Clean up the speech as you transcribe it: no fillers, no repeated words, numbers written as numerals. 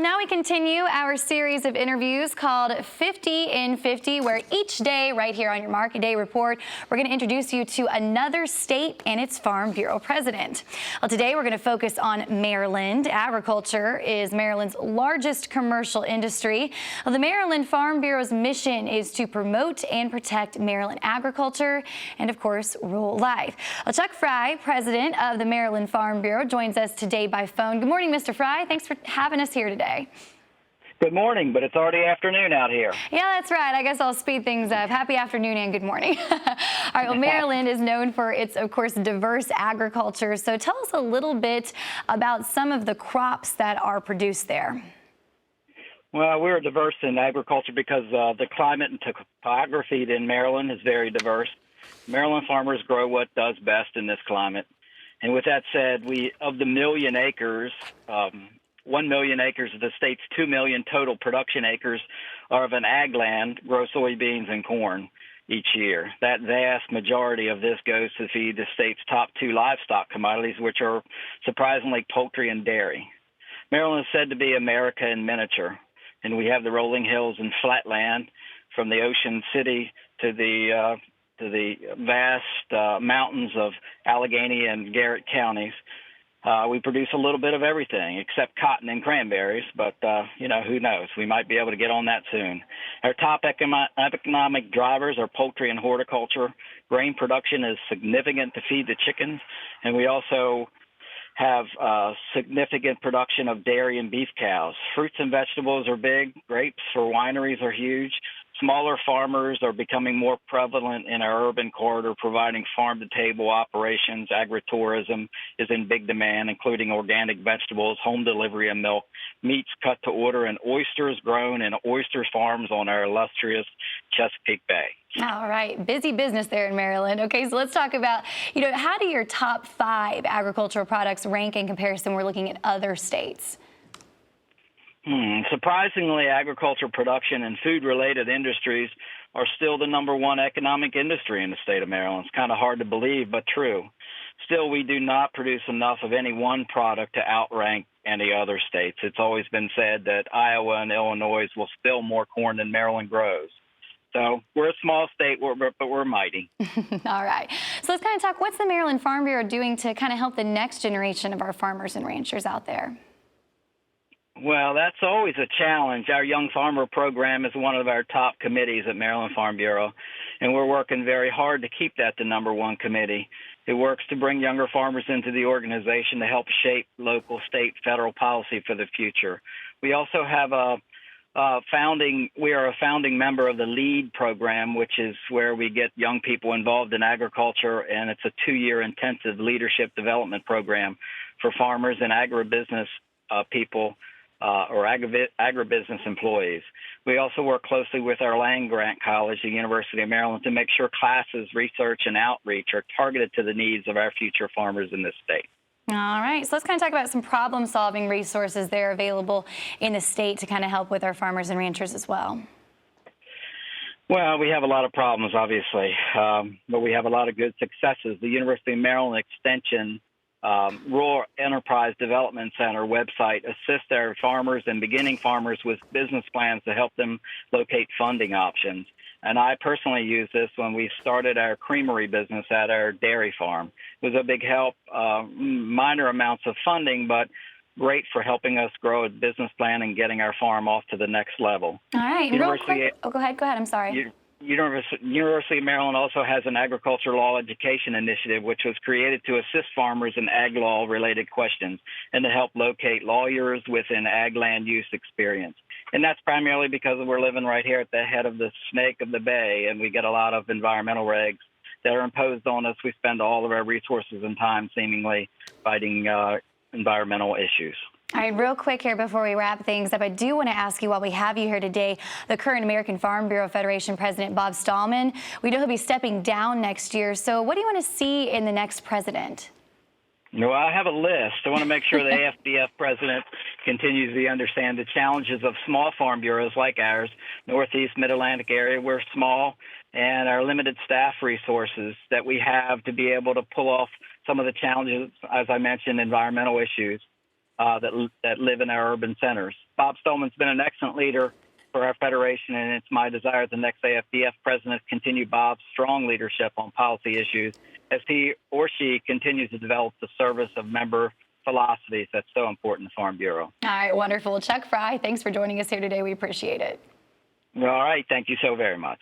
Well, now we continue our series of interviews called 50 in 50, where each day right here on your Market Day Report, we're going to introduce you to another state and its Farm Bureau president. Well, today we're going to focus on Maryland. Agriculture is Maryland's largest commercial industry. Well, the Maryland Farm Bureau's mission is to promote and protect Maryland agriculture and, of course, rural life. Well, Chuck Fry, president of the Maryland Farm Bureau, joins us today by phone. Good morning, Mr. Fry. Thanks for having us here today. Good morning, but it's already afternoon out here. Yeah, that's right. I guess I'll speed things up. Happy afternoon and good morning. All right, well, Maryland is known for its, of course, diverse agriculture. So tell us a little bit about some of the crops that are produced there. Well, we're diverse in agriculture because the climate and topography in Maryland is very diverse. Maryland farmers grow what does best in this climate. And with that said, of the million acres, 1 million acres of the state's 2 million total production acres are of an ag land, grow soybeans and corn each year. That vast majority of this goes to feed the state's top two livestock commodities, which are surprisingly poultry and dairy. Maryland is said to be America in miniature, and we have the rolling hills and flatland from the Ocean City to the vast mountains of Allegheny and Garrett counties. We produce a little bit of everything except cotton and cranberries, but, who knows? We might be able to get on that soon. Our top economic drivers are poultry and horticulture. Grain production is significant to feed the chickens, and we also have significant production of dairy and beef cows. Fruits and vegetables are big. Grapes for wineries are huge. Smaller farmers are becoming more prevalent in our urban corridor, providing farm-to-table operations. Agritourism is in big demand, including organic vegetables, home delivery of milk, meats cut to order, and oysters grown in oyster farms on our illustrious Chesapeake Bay. All right. Busy business there in Maryland. Okay, so let's talk about, how do your top 5 agricultural products rank in comparison? We're looking at other states. Surprisingly, agriculture production and food-related industries are still the #1 economic industry in the state of Maryland. It's kind of hard to believe, but true. Still, we do not produce enough of any one product to outrank any other states. It's always been said that Iowa and Illinois will spill more corn than Maryland grows. So we're a small state, but we're mighty. All right. So let's kind of talk, what's the Maryland Farm Bureau doing to kind of help the next generation of our farmers and ranchers out there? Well, that's always a challenge. Our Young Farmer Program is one of our top committees at Maryland Farm Bureau, and we're working very hard to keep that the #1 committee. It works to bring younger farmers into the organization to help shape local, state, federal policy for the future. We also have we are a founding member of the LEAD program, which is where we get young people involved in agriculture, and it's a 2-year intensive leadership development program for farmers and agribusiness people. Or agribusiness employees. We also work closely with our land-grant college, the University of Maryland, to make sure classes, research, and outreach are targeted to the needs of our future farmers in this state. All right, so let's kind of talk about some problem-solving resources that are available in the state to kind of help with our farmers and ranchers as well. Well, we have a lot of problems, obviously, but we have a lot of good successes. The University of Maryland Extension Rural Enterprise Development Center website assists our farmers and beginning farmers with business plans to help them locate funding options. And I personally used this when we started our creamery business at our dairy farm. It was a big help, minor amounts of funding, but great for helping us grow a business plan and getting our farm off to the next level. All right, real quick. Oh, go ahead, I'm sorry. University of Maryland also has an agriculture law education initiative, which was created to assist farmers in ag law-related questions and to help locate lawyers with an ag land use experience. And that's primarily because we're living right here at the head of the snake of the bay, and we get a lot of environmental regs that are imposed on us. We spend all of our resources and time seemingly fighting environmental issues. All right, real quick here before we wrap things up, I do want to ask you, while we have you here today, the current American Farm Bureau Federation President, Bob Stallman. We know he'll be stepping down next year. So what do you want to see in the next president? No, I have a list. I want to make sure the AFBF president continues to understand the challenges of small farm bureaus like ours, Northeast Mid-Atlantic area. We're small, and our limited staff resources that we have to be able to pull off some of the challenges, as I mentioned, environmental issues. That live in our urban centers. Bob Stolman's been an excellent leader for our federation, and it's my desire the next AFDF president continue Bob's strong leadership on policy issues as he or she continues to develop the service of member philosophies that's so important to Farm Bureau. All right, wonderful. Chuck Fry, thanks for joining us here today. We appreciate it. All right, thank you so very much.